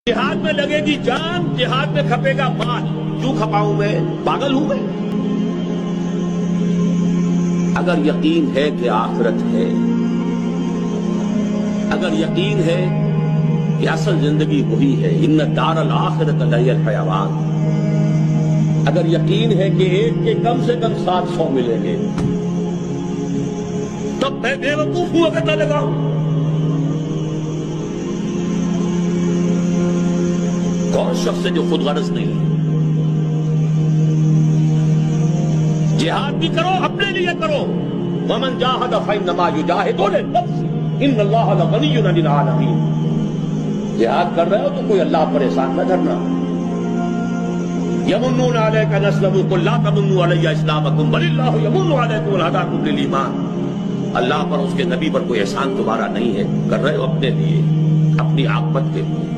جہاد میں لگے گی جان، جہاد میں کھپے گا مال، کیوں کھپاؤں میں؟ پاگل ہوں میں؟ اگر یقین ہے کہ آخرت ہے، اگر یقین ہے کہ اصل زندگی وہی ہے، ان دار الآخرۃ لہی الحیوان، اگر یقین ہے کہ ایک کے کم سے کم 700 ملیں گے، تب میں بے وقوف ہوں اگر نہ لگاؤں۔ کون شخص ہے جو خود غرض نہیں ہے؟ جہاد بھی کرو، اپنے لیے کرو، ومن جاہد فإنما یجاہد لنفسہ ان اللہ لغنی عن العالمین۔ جہاد کر رہے ہو تو کوئی اللہ پر احسان نہ دھرنا۔ یمنون علیک ان اسلموا قل لا تمنوا علی اسلامکم بل اللہ یمن علیکم ان ہداکم للایمان۔ اللہ پر، اس کے نبی پر کوئی احسان تمہارا نہیں ہے، کر رہے ہو اپنے لیے، اپنی عاقبت کے لیے۔